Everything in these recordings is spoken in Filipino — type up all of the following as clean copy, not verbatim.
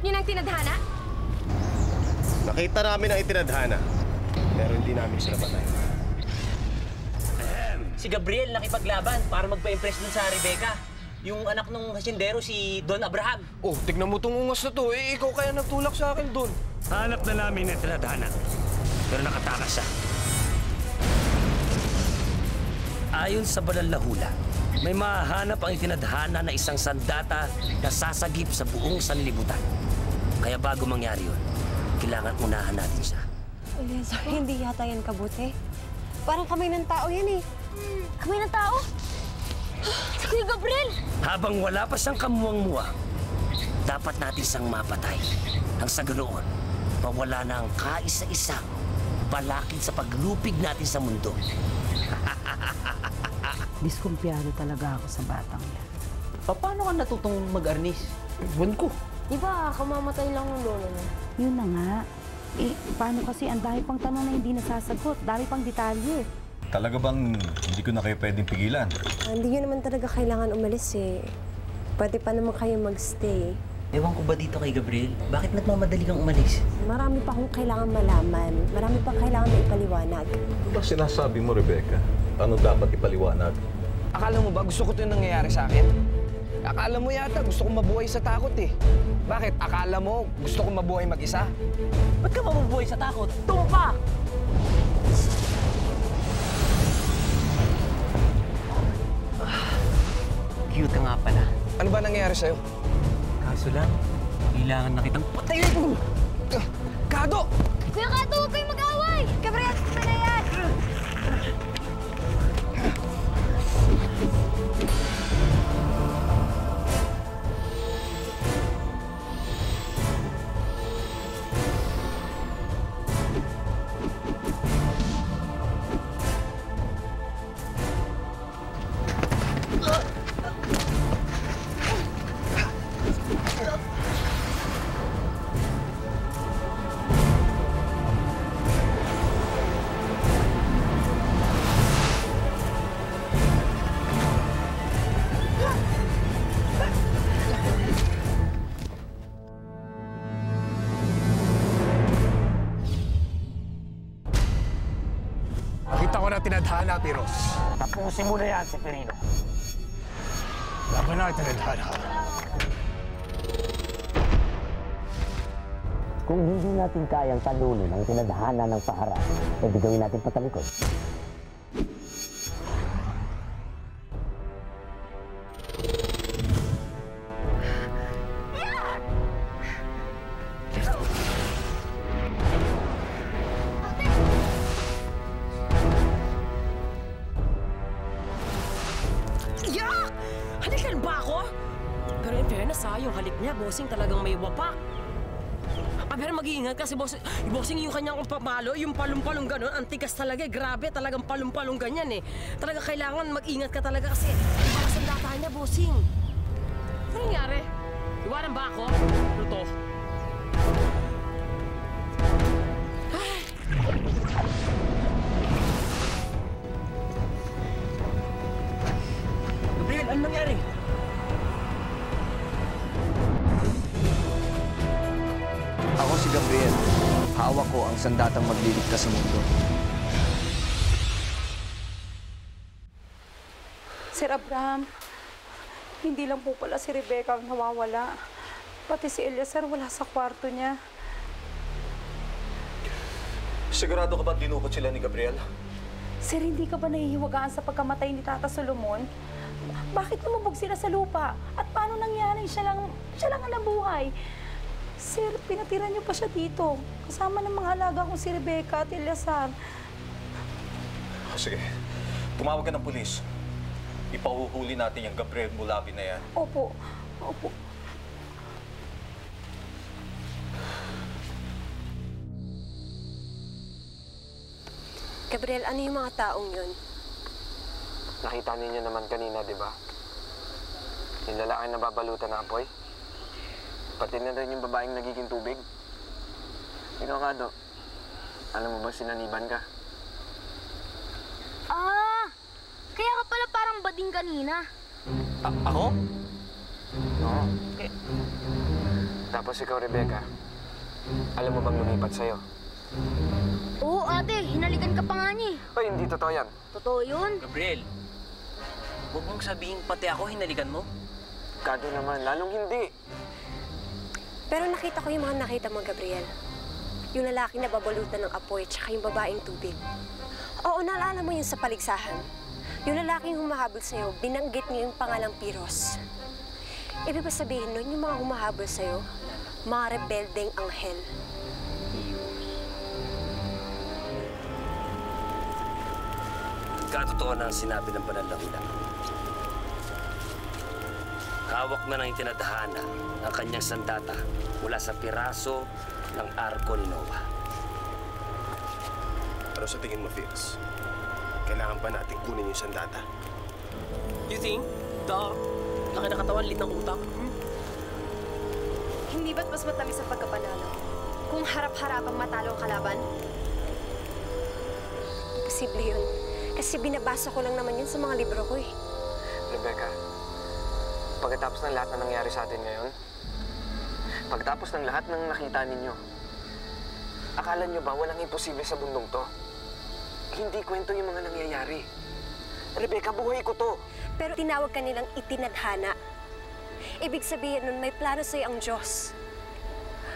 niyo ng tinadhana? Nakita namin ang itinadhana, pero hindi namin sila patay. Si Gabriel nakipaglaban para magpa-impress dun sa Rebecca. Yung anak nung hasindero, si Don Abraham. Oh, tignan mo tong ungas na to. Eh, ikaw kaya nagtulak sa akin doon. Hanap na namin ang tinadhana, pero nakatakas siya. Ayon sa banal na hula, may mahahanap ang itinadhana na isang sandata na sasagip sa buong sanlibutan. Kaya bago mangyari yun, kailangan unahan natin siya. Eleazar, hindi yata yan kabuti. Parang kamay ng tao yan eh. Kamay ng tao? Si Kuya Gabriel! Habang wala pa siyang kamuwang-muwang, dapat natin siyang mapatay. Ang sa ganoon, mawala na ang kaisa-isang balakid sa paglupig natin sa mundo. Diskumpiyado talaga ako sa batang yan. Paano ka natutong mag-arnis? Buwan ko. Di ba, kamamatay lang ng lolo niya? Yun na nga. Eh, paano kasi ang dami pang tanong na hindi nasasagot? Dami pang detalye. Talaga bang hindi ko na kayo pwedeng pigilan? Hindi nyo naman talaga kailangan umalis eh. Pwede pa naman kayo magstay. Ewan ko ba dito kay Gabriel? Bakit nagmamadali kang umalis? Marami pa akong kailangan malaman. Marami pa kailangan na ipaliwanag. Ano ba sinasabi mo, Rebecca? Ano dapat ipaliwanag? Akala mo ba gusto ko ito yung nangyayari sa akin? Akala mo yata gusto ko mabuhay sa takot eh. Bakit? Akala mo gusto ko mabuhay mag-isa? Ba't ka mabubuhay sa takot? Tumpa! Cute ka nga pala. Ano ba nangyayari sa'yo? Kaso lang, kailangan na kitang patayin! Kado! Kuya Kato, huwag kayong mag-away! Gabriel, tama na yan! Nakita ko na tinadhana, Piros. Tapusin mo na yan, Severino. Laban na tinadhana. Kung hindi natin kayang talunin ang tinadhana ng paharap, pwede gawin natin patalikod. Yak! Halikan ba ako? Pero in fairness yung halik niya, bossing talagang may wapak. Pero mag-iingat kasi bossing yung kanyang pamalo, yung palong-palong gano'n, ang tigas talaga, grabe, talagang palong-palong ganyan eh. Talaga kailangan mag-ingat ka talaga kasi baka sandata niya, bossing. Ano nangyari? Iwanan ba ako? Ano to? Gabriel, ano nangyari? Ako si Gabriel. Hawak ko ang sandatang magliligtas sa mundo. Sir Abraham, hindi lang po pala si Rebecca ang nawawala. Pati si Eleazar wala sa kwarto niya. Sigurado ka ba dinukot sila ni Gabriel? Sir, hindi ka ba nahihiwagaan sa pagkamatay ni Tata Solomon? Bakit lumubog sila sa lupa? At paano nangyari? Siya lang ang nabuhay. Sir, pinatira niyo pa siya dito. Kasama ng mga alaga kong si Rebecca at Eleazar. Sige, tumawag ka ng pulis. Ipahuhuli natin yung Gabriel Mulabi na yan. Opo. Opo. Gabriel, ano yung mga taong yun? Nakita ninyo naman kanina, di ba? Yung lalaki na babalutan ng apoy. Pati na rin yung babaeng nagiging tubig. Ikaw, Kado, alam mo ba sinaniban ka? Ah! Kaya ka pala parang bading kanina. Ako? Oo. Tapos ikaw, Rebecca, alam mo bang lumipat sa'yo? Oo, ate. Hinalikan ka pa nga niya eh. Ay, hindi totoo yan. Totoo yun. Gabriel, huwag mong sabihin pati ako hinalikan mo. Kado naman, lalong hindi. Pero nakita ko yung mga nakita mo, Gabriel. Yung lalaki na babalutan ng apoy, tsaka yung babaeng tubig. Oo, naalala mo yun sa paligsahan. Yung lalaking humahabol sa'yo, binanggit niyo yung pangalang Piros. Ibig ba sabihin nun, yung mga humahabol sa'yo, mga rebeldeng anghel. Katotoo na ang sinabi ng banal na hula. Hawak na ng itinadhana ang kanyang sandata mula sa piraso ng arko ni Noah. Pero sa tingin mo, Fitz, kailangan pa natin kunin yung sandata. You think? Laki na katawan, lit ng utak. Hindi ba't mas matamis ang pagkapanalo? Kung harap-harapang matalo ang kalaban? Posible yun. Kasi binabasa ko lang naman yun sa mga libro ko eh. Rebecca, pagkatapos ng lahat na nangyari sa atin ngayon, pagkatapos ng lahat ng nakita ninyo, akala nyo ba walang imposible sa bundong to? Hindi kwento yung mga nangyayari. Rebecca, buhay ko to. Pero tinawag ka nilang itinadhana. Ibig sabihin nun may plano sa'yo ang Diyos.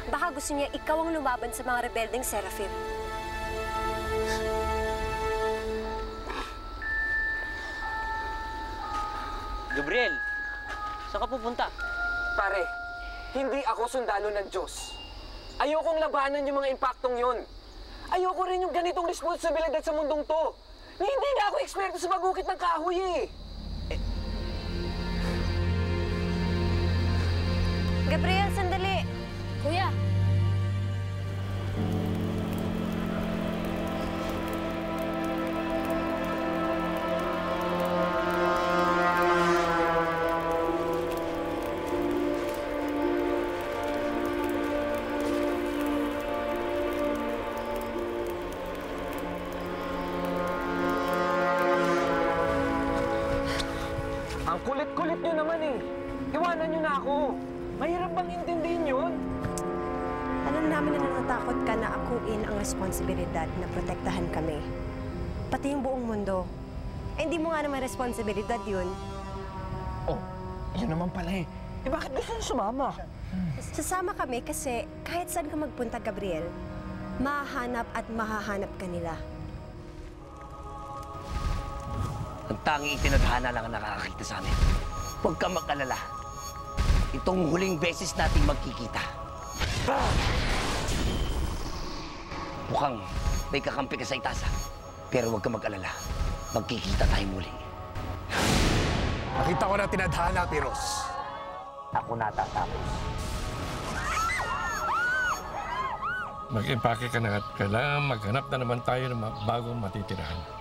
Baka gusto niya ikaw ang lumaban sa mga rebeldeng Seraphim. Gabriel, saan ka pupunta? Pare, hindi ako sundalo ng Diyos. Ayokong labanan yung mga impaktong yon. Ayoko rin yung ganitong responsibilidad sa mundong to. Hindi nga ako eksperto sa magukit ng kahoy eh. Gabriel, sandali! Kuya, Ang kulit-kulit nyo naman eh. Iwanan nyo na ako. Mahirap bang intindihin yun? Alam namin na natatakot ka na akuin ang responsibilidad na protektahan kami. Pati yung buong mundo. Eh, hindi mo nga naman responsibilidad yun. Oh, yun naman pala eh. Eh bakit gusto nyo sumama? Sasama kami kasi kahit saan ka magpunta, Gabriel, mahahanap at mahahanap ka nila. Ang tanging itinadhana lang ang nakakakita sa amin. Huwag kang mag-alala. Itong huling beses nating magkikita. Mukhang may kakampi ka sa itasa. Pero huwag kang mag-alala. Magkikita tayo muli. Nakita ko na tinadhana, Piros. Ako natatapos. Mag-impake ka na at kailangan maghanap na naman tayo ng bagong matitirahan.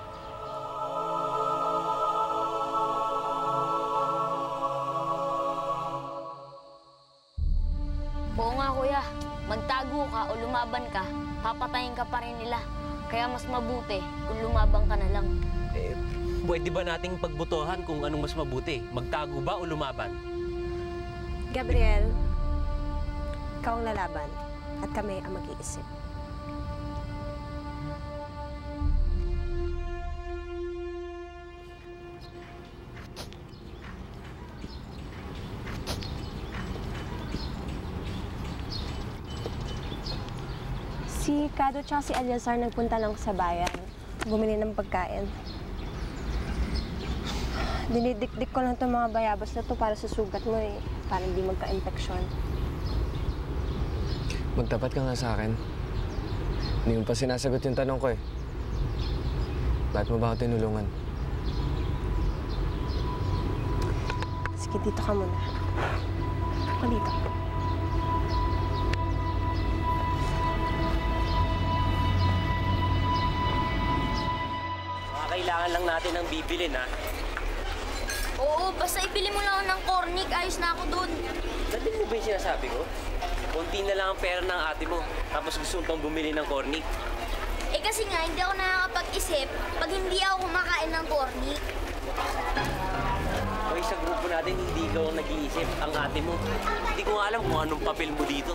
oo nga kuya. Magtago ka o lumaban ka, papatayin ka pa rin nila. Kaya mas mabuti kung lumabang ka na lang. Eh, pwede ba nating pagbotohan kung anong mas mabuti? Magtago ba o lumaban? Gabriel, ikaw ang lalaban at kami ang mag-iisip. Si Kado tsaka si Eliazar nagpunta lang sa bayan. Bumili ng pagkain. Dinidikdik ko lang itong mga bayabas na to para sa sugat mo eh. Para hindi magka-infeksyon. Magtapat ka nga sa akin. Hindi mo pa sinasagot yung tanong ko eh. Bakit mo ba ako tinulungan? Sige, dito ka muna. Ako dito. Kailangan lang natin ng bibilin, ha? Oo, basta ibili mo lang ng cornic, ayos na ako dun. Nandun mo ba yung sinasabi ko? Konti na lang ang pera ng ate mo, tapos gusto mo pang bumili ng cornic. Eh kasi nga, hindi ako nakakapag-isip pag hindi ako kumakain ng cornic. Hoy, bagay sa grupo natin, hindi ikaw ang nag-iisip. Ang ate mo. Hindi ko nga alam kung anong papel mo dito.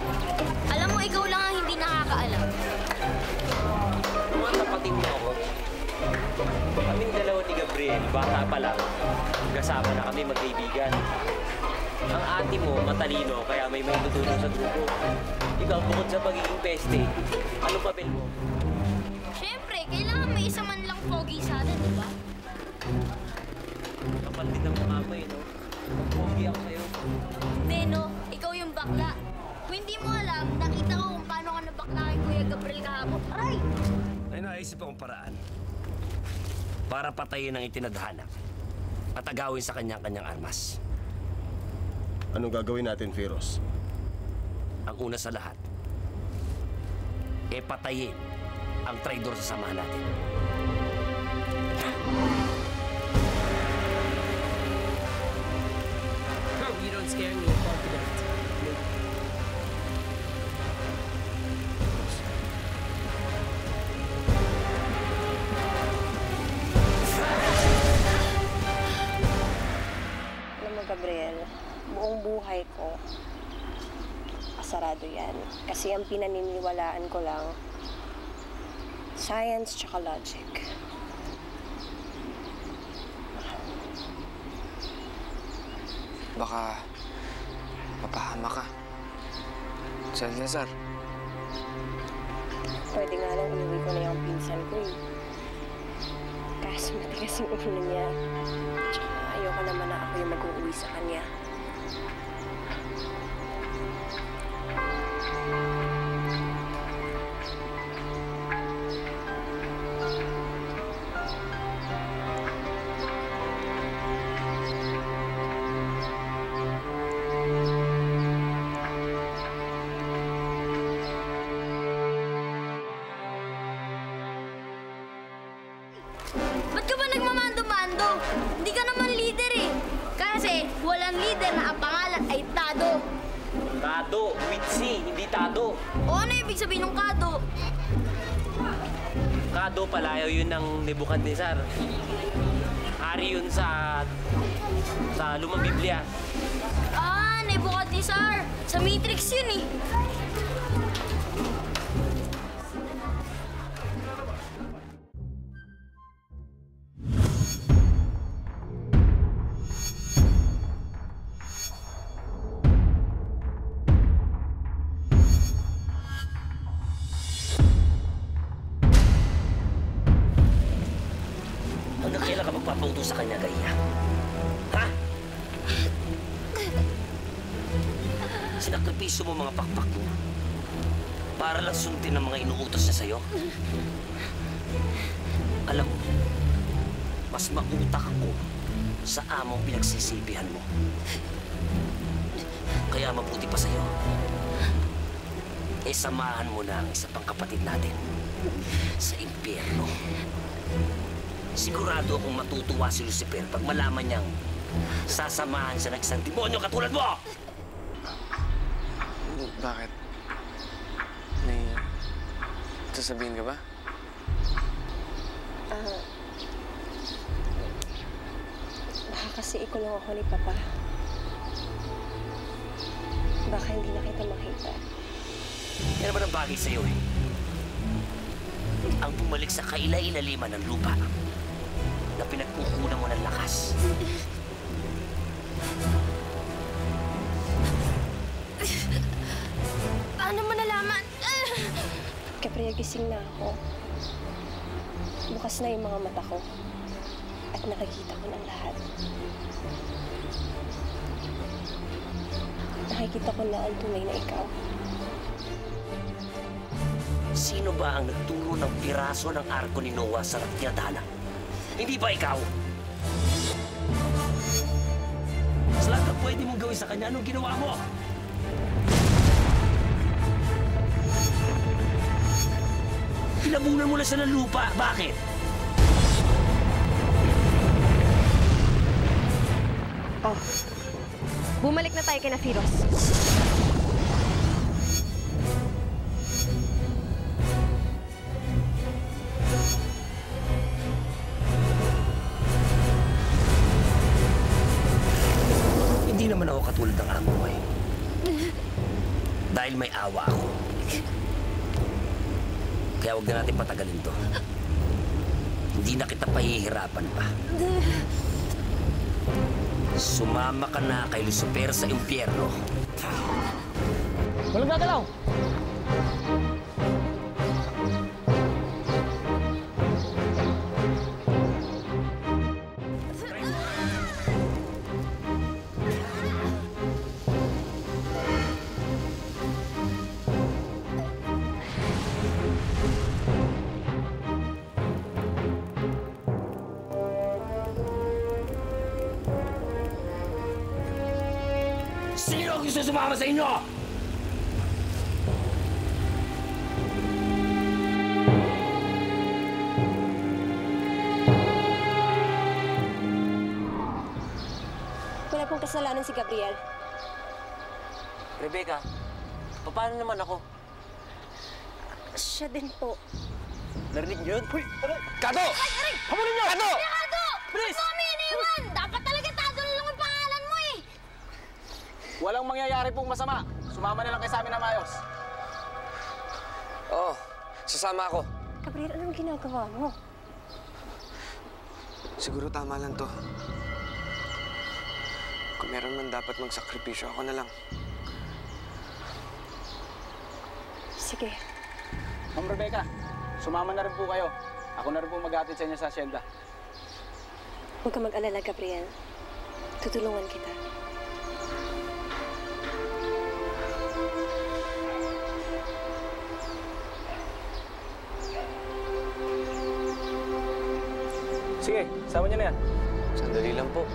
Alam mo, ikaw lang ang hindi nakakaalam. Mga tapatin mo ako. Kaming dalawa ni Gabriel, bata pa lang. Kasama na kami magkaibigan. Ang ate mo, matalino, kaya may tutulong sa grupo. Ikaw, bukod sa pagiging peste, anong papel mo? Siyempre, kailangan may isa man lang pogi sa atin, di ba? Kapal din ang mukha mo eh, no? Pogi ako sa'yo. Hindi, no? Ikaw yung bakla. Kung hindi mo alam, nakita ko kung paano ka nabakla kay Kuya Gabriel kahapon. Aray! Ay, naisip akong paraan para patayin ang itinadhana at agawin sa kanyang-kanyang armas. Anong gagawin natin, Firos? Ang una sa lahat, patayin ang traidor sa samahan natin. You don't scare me, confident. Alam mo, Gabriel, buong buhay ko, asarado yan. Kasi ang pinaniniwalaan ko lang, science tsaka logic. Baka mapahama ka. Salazar. Pwede nga lang inuwi ko na yung pinsan ko eh. Kaso matigas yung ulo niya. Tsaka ayoko naman na ako yung mag-uuwi sa kanya. Ba't ka ba nagmamando-mando? Hindi ka naman leader eh. Kasi walang leader na ang pangalan ay Tado. Kado, with C, hindi Tado. O ano ibig sabihin ng Kado? Kado palayo yun ng Nebukadnesar. Hari yun sa Lumang Biblia. Ah, Nebukadnesar. Sa Matrix yun eh. Hanggang kailan ka magpapautos sa kanya, Gaya? Ha? Sinakripisyo mo mga pakpak mo para lang sundin ang mga inuutos niya sa'yo. Alam mo, mas mautak ako sa among pinagsisipihan mo. Kaya mabuti pa sa'yo. Samahan mo na ang isa pang kapatid natin sa impyerno. Sigurado akong matutuwa si Lucifer pag malaman niyang sasamahan siya ng isang demonyo katulad mo! Bakit? May sasabihin ka ba? Baka kasi ikulong ako ni Papa. Baka hindi na kita makita. Yan naman ang bagay sa'yo eh. Ang bumalik sa kaila-ilaliman ng lupa na pinagkukunan mo ng lakas. Paano mo nalaman? Gabriel, gising na ako. Bukas na yung mga mata ko. At nakikita ko ng lahat. Nakikita ko na ang tunay na ikaw. Sino ba ang nagturo ng piraso ng arko ni Noah sa tinadhana? Hindi ba ikaw? Sa lahat ng pwede mong gawin sa kanya, anong ginawa mo? Pinabunan mo na siya ng lupa. Bakit? Oh, bumalik na tayo kina Firos. ako katulad ng amo ko eh. Dahil may awa ako. Kaya huwag na natin patagalin to. Hindi na kita pahihirapan pa. Sumama ka na kay Lucifer sa impyerno. Walang gagalaw! Sino ang gusto sumama sa inyo? Wala pong kasalanan si Gabriel. Rebecca, paano naman ako? Siya din po. Narinig niyo yun? Uy! Kato! Aray! Hamulin niyo! Kato! Kato! Bilis! Ba't mo kami iniwan? Dapat talaga Tado lang ang pangalan mo eh! Walang mangyayari pong masama. Sumama na lang kayo sa amin na maayos. Oo, sasama ako. Gabriel, anong ginagawa mo? Siguro tama lang to. Kung meron man dapat magsakripisyo, ako na lang. Sige. Ma'am Rebecca, sumama na rin po kayo. Ako na rin po mag-aatid sa inyo sa asyenda. Huwag ka mag-alala, Gabriel. Tutulungan kita. Sige, sama niyo na yan. Sandali lang po.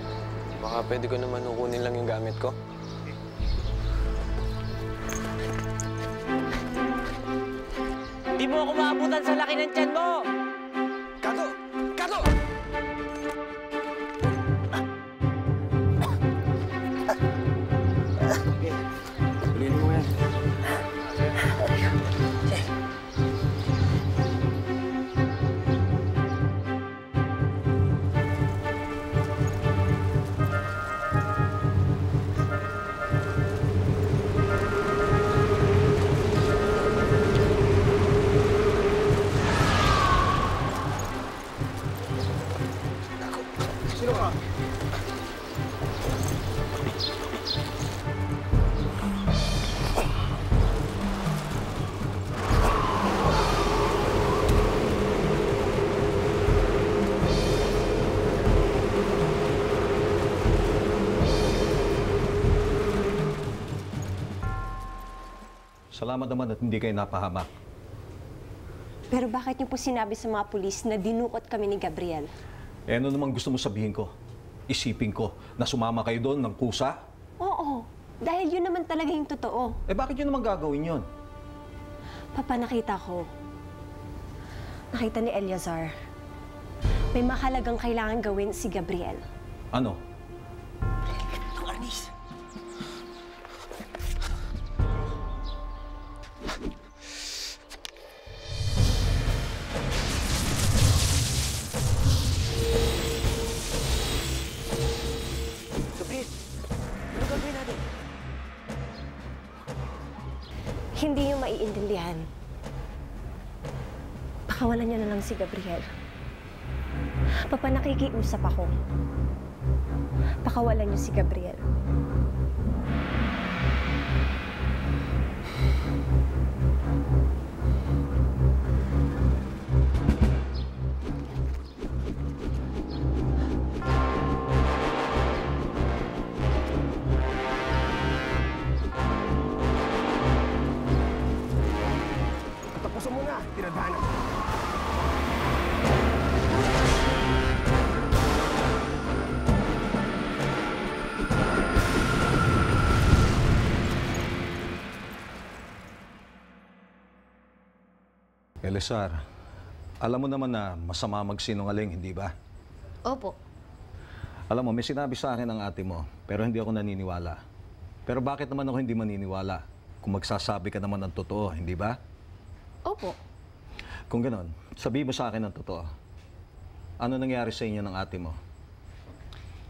Baka pwede ko naman kukunin lang yung gamit ko. Hindi mo ako maabutan sa laki ng tiyan mo! Kato! Kato! Sige, tuloy mo yan. Sino ka? Salamat naman at hindi kayo napahamak. Pero bakit niyo po sinabi sa mga pulis na dinukot kami ni Gabriel? Eh ano naman gusto mo sabihin ko? Isipin ko na sumama kayo doon ng kusa? Oo, dahil yun naman talaga yung totoo. Eh bakit yun naman gagawin yun? Papa, nakita ko. Nakita ni Eleazar. May mahalagang kailangan gawin si Gabriel. Ano? Hindi yung maiintindihan. Pakawalan niyo na lang si Gabriel. Papa, nakikiusap ako. Pakawalan niyo si Gabriel. Tapusin mo na, tinadhana. Eleazar, alam mo naman na masama magsinungaling, hindi ba? Opo. Alam mo, may sinabi sa akin ang ate mo, pero hindi ako naniniwala. Pero bakit naman ako hindi maniniwala kung magsasabi ka naman ng totoo, hindi ba? Opo. Kung ganon, sabihin mo sa akin ng totoo. Ano nangyari sa inyo ng ate mo?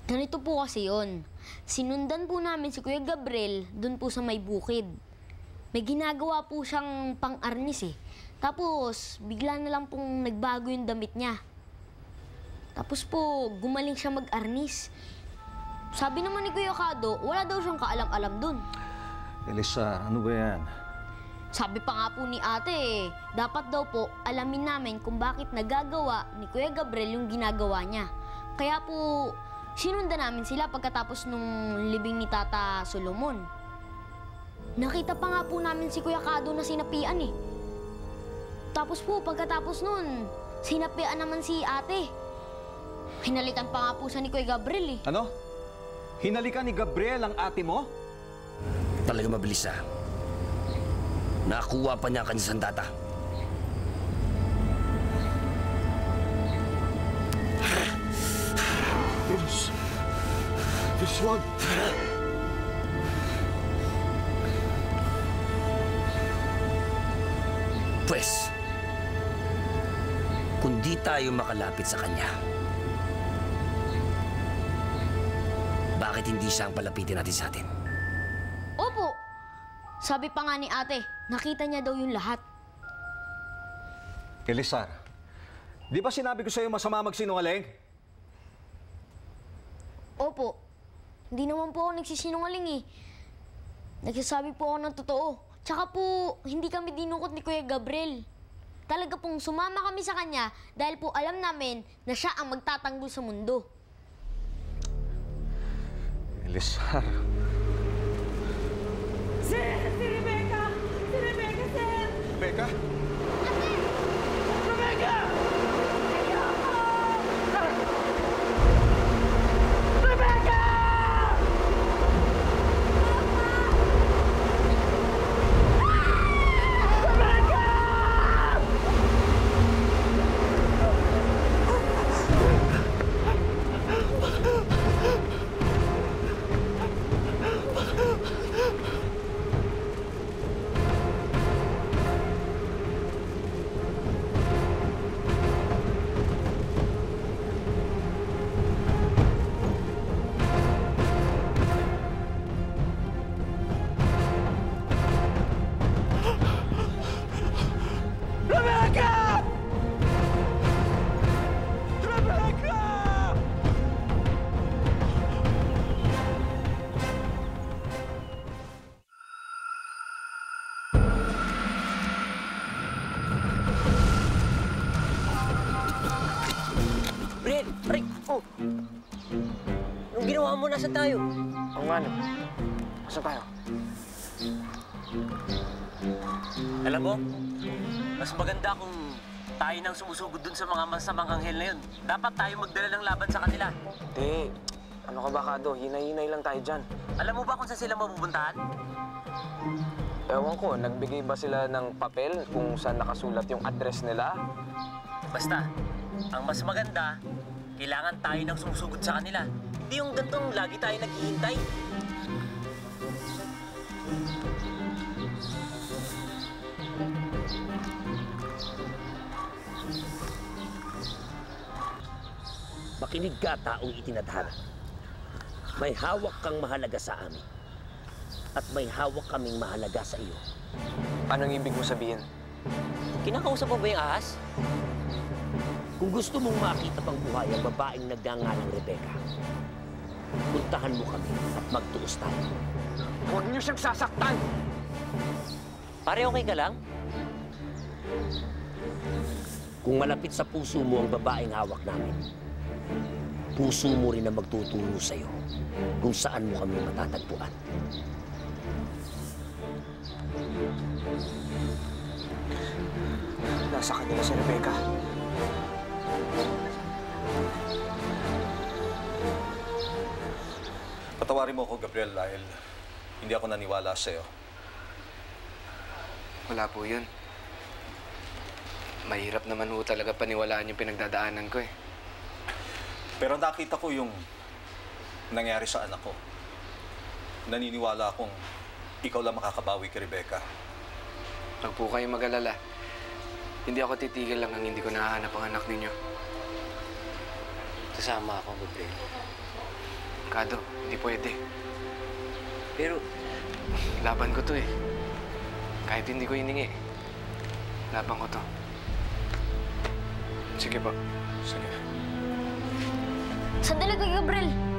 Ganito po kasi yun. Sinundan po namin si Kuya Gabriel dun po sa may bukid. May ginagawa po siyang pang-arnis eh. Tapos, bigla na lang pong nagbago yung damit niya. Tapos po, gumaling siya mag-arnis. Sabi naman ni Kuya Kado, wala daw siyang kaalam-alam dun. Elisar, ano ba yan? Sabi pa nga po ni ate, dapat daw po alamin namin kung bakit nagagawa ni Kuya Gabriel yung ginagawa niya. Kaya po, sinundan namin sila pagkatapos nung libing ni Tata Solomon. Nakita pa nga po namin si Kuya Kado na sinapian eh. Tapos po, pagkatapos nun, sinapian naman si ate. Hinalikan pa nga po siya ni Kuya Gabriel eh. Ano? Hinalikan ni Gabriel ang ate mo? Talaga mabilis ah. Nakuha pa niya ang kanyang sandata. Wag. Pwes, kung di tayo makalapit sa kanya, bakit hindi siya ang palapitin natin sa atin? Opo! Sabi pa nga ni ate, nakita niya daw yung lahat. Elisar, di ba sinabi ko sa'yo masama magsinungaling? Opo. Hindi naman po ako nagsisinungaling eh. Nagsasabi po ako ng totoo. Tsaka po, hindi kami dinukot ni Kuya Gabriel. Talaga pong sumama kami sa kanya dahil po alam namin na siya ang magtatanggol sa mundo. Elisar. Sir! Si Rebecca! Si Rebecca, sir! Rebecca? Rebecca! Ayoko! Anong ginawa mo? Nasaan tayo? Oo nga, no. Nasaan tayo? Alam mo, mas maganda kung tayo nang sumusugod dun sa mga masamang anghel na yun. Dapat tayo magdala ng laban sa kanila. Hindi. Ano ka ba, Kado? Hinay-hinay lang tayo dyan. Alam mo ba kung saan sila mapupuntahan? Ewan ko, nagbigay ba sila ng papel kung saan nakasulat yung address nila? Basta, ang mas maganda, kailangan tayo nang sumusugod sa kanila. Hindi yung gantong lagi tayo naghihintay. Makinig ka, taong itinadhana. May hawak kang mahalaga sa amin. At may hawak kaming mahalaga sa iyo. Anong ibig mo sabihin? Kinakausap mo ba yung ahas? Kung gusto mong makita pang buhay ang babaeng nagngangalang Rebecca, puntahan mo kami at magtuos tayo. Huwag niyo siyang sasaktan! Pare, okay ka lang? Kung malapit sa puso mo ang babaeng hawak namin, puso mo rin ang magtuturo sa'yo kung saan mo kami matatagpuan. Nasa kanila si Rebecca. Patawarin mo ako, Gabriel, dahil hindi ako naniwala sa'yo. Wala po yun. Mahirap naman ho talaga paniwalaan yung pinagdadaanan ko eh. Pero nakita ko yung nangyari sa anak ko. Naniniwala akong ikaw lang makakabawi kay Rebecca. Huwag po kayong mag-alala. Hindi ako titigil lang hindi ko nahahanap ang anak ninyo. Kasama ako, Gabriel. Kado, hindi pwede. Pero, Laban ko to eh. Kahit hindi ko hiningi. Laban ko to. Sige po. Sige. Sandali, Kuya Gabriel.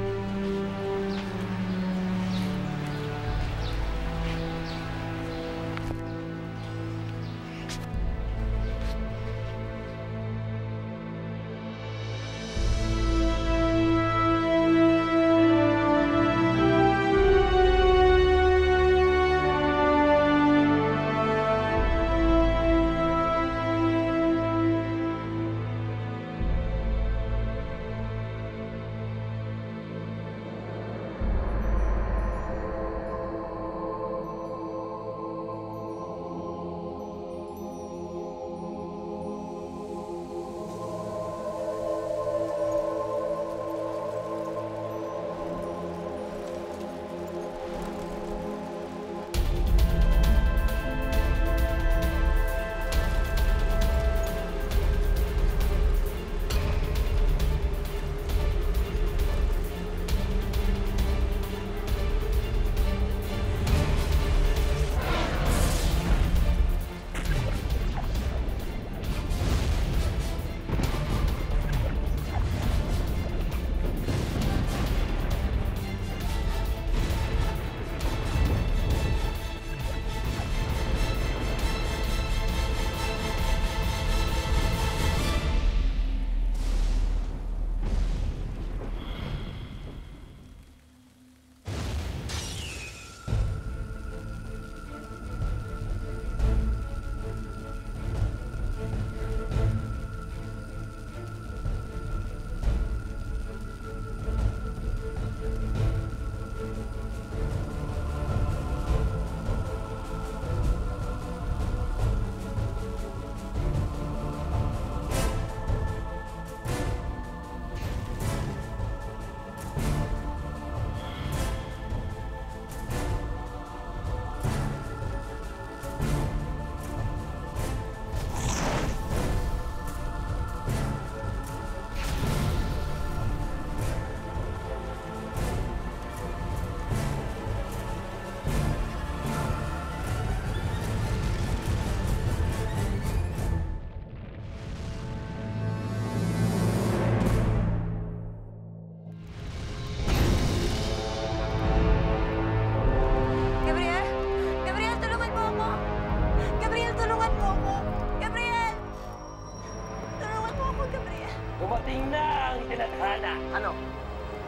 Dumating na ang tinadhana. Ano?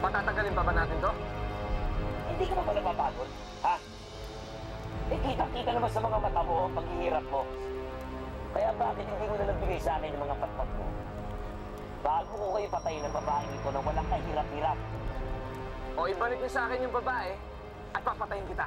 Patatagalin pa ba natin to? Hindi ka ba pala mapagod? Ha? Eh, kita-kita naman sa mga mata mo ang paghihirap mo. Kaya bakit hindi mo na nagbigay sa akin ng mga patpat mo? Bago ko kayo patayin ng babaeng ito na walang kahirap-hirap. O ibalik niyo sa akin yung babae at papatayin kita.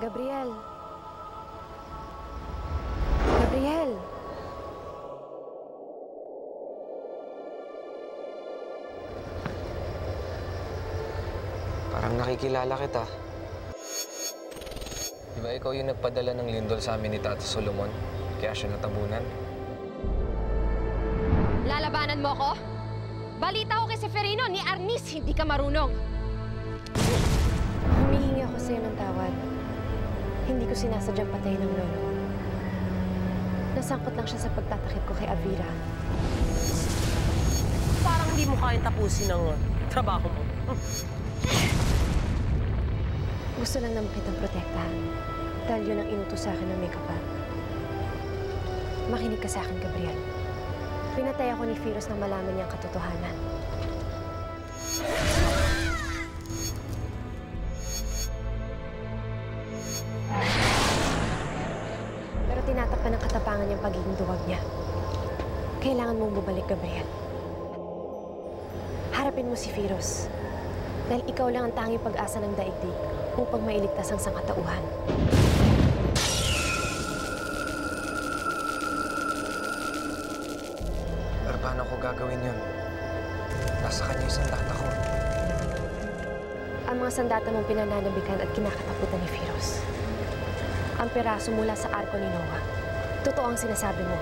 Gabriel. Gabriel. Parang nakikilala kita. Di ba ikaw yung nagpadala ng lindol sa amin ni Tata Solomon? Kaya siya natabunan? Lalabanan mo ko? Balita ko kay Seferino, ni Arnis, hindi ka marunong. Humihingi ako sa'yo ng tawad. Hindi ko sinasadyang patayin ng lolo. Nasangkot lang siya sa pagtatakip ko kay Avira. Parang hindi mo kaya tapusin ang trabaho mo. Gusto lang naman kitang protektahan. Dahil yun ang inutos sa akin ng may kapal. Makinig ka sa akin, Gabriel. Pinatay ako ni Firos nang malaman niya ang katotohanan. Pero tinatakpan ng katapangan niyang pagiging duwag niya. Kailangan mong bumalik, Gabriel. Harapin mo si Firos. Dahil ikaw lang ang tanging pag-asa ng daigdig upang mailigtas ang sangkatauhan. Pero paano ko gagawin yun? Nasa kanya yung sandata ko. Ang mga sandata mong pinananabikan at kinakatakutan ni Firos. Ang piraso mula sa arko ni Noah. Totoo ang sinasabi mo.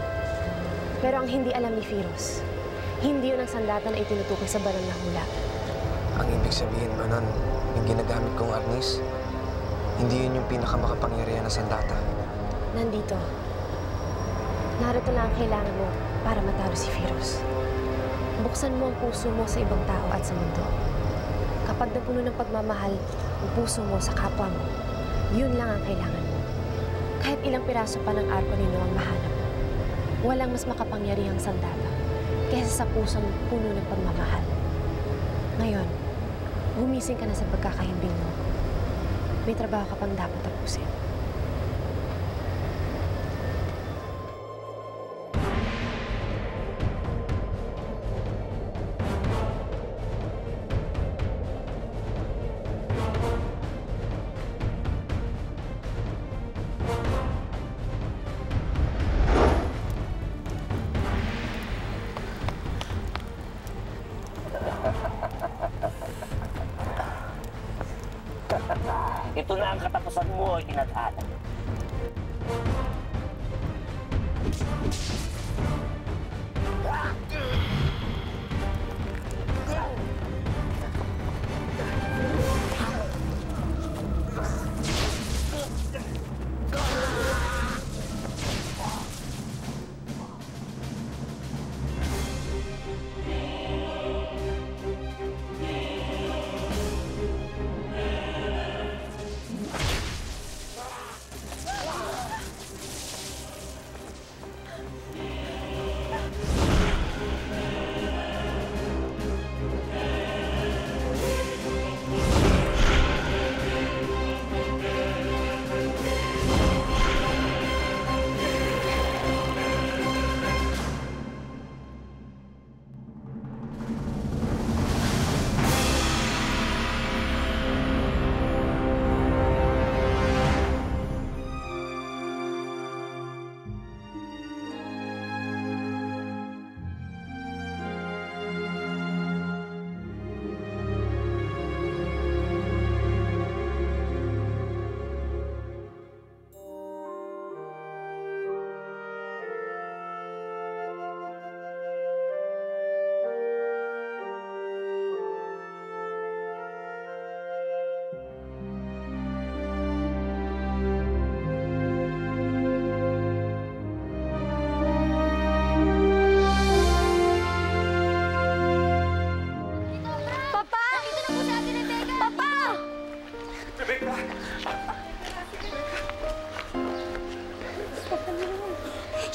Pero ang hindi alam ni Firos, hindi yun ang sandata na itinutukoy sa banal na hula. Ang ibig sabihin ba nun, yung ginagamit kong arnis, hindi yun yung pinakamakapangyarihan na sandata. Nandito. Narito lang ang kailangan mo para matalo si Firos. Buksan mo ang puso mo sa ibang tao at sa mundo. Kapag napuno ng pagmamahal ang puso mo sa kapwa mo, yun lang ang kailangan mo. Kahit ilang piraso pa ng arko ni Noah ang mahanap mo, walang mas makapangyarihang sandata kaysa sa pusong puno ng pagmamahal. Ngayon, gumising ka na sa pagkakahimbing mo. May trabaho ka pang dapat tapusin. Ito na ang katapusan mo, tinadhana.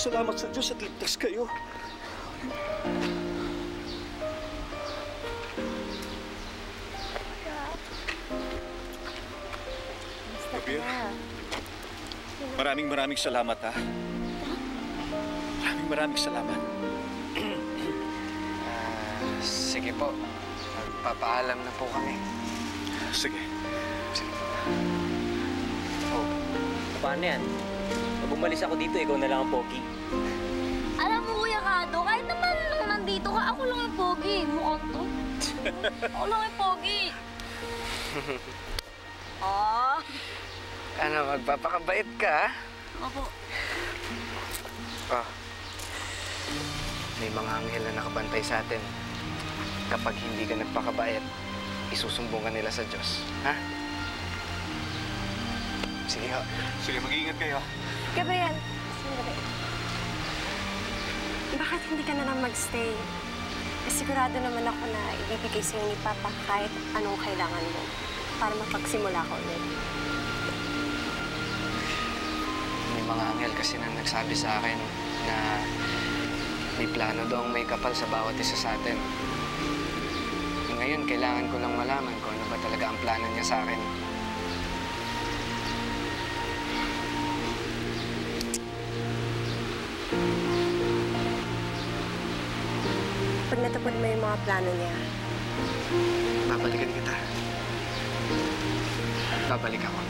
Salamat sa Diyos at ligtas kayo. Gabriel, maraming salamat, ha? Maraming salamat. Sige po. Magpapaalam na po kami. Sige. Oh. paano yan? Pag umalis ako dito, ikaw na lang ang pogi. Alam mo, Kuya Kado, kahit naman nung nandito ka, ako lang yung pogi. Mukhang to. Ako lang yung pogi. Oh. Ano, magpapakabait ka, ha? Opo. Oh. May mga anghel na nakabantay sa atin. Kapag hindi ka nagpakabait, isusumbong ka nila sa Diyos. Ha? Sige ho. Sige, mag-iingat kayo. Gabriel, sandali. Bakit hindi ka na lang magstay? Sigurado naman ako na ibibigay sa'yo ni Papa kahit anong kailangan mo para mapagsimula ka ulit. May mga anghel kasi na nagsabi sa akin na may plano daw ang may kapal sa bawat isa sa atin. Ngayon, kailangan ko lang malaman kung ano ba talaga ang plano niya sa akin. Pag natupad mo yung mga plano niya, Babalikan kita. Babalik ako.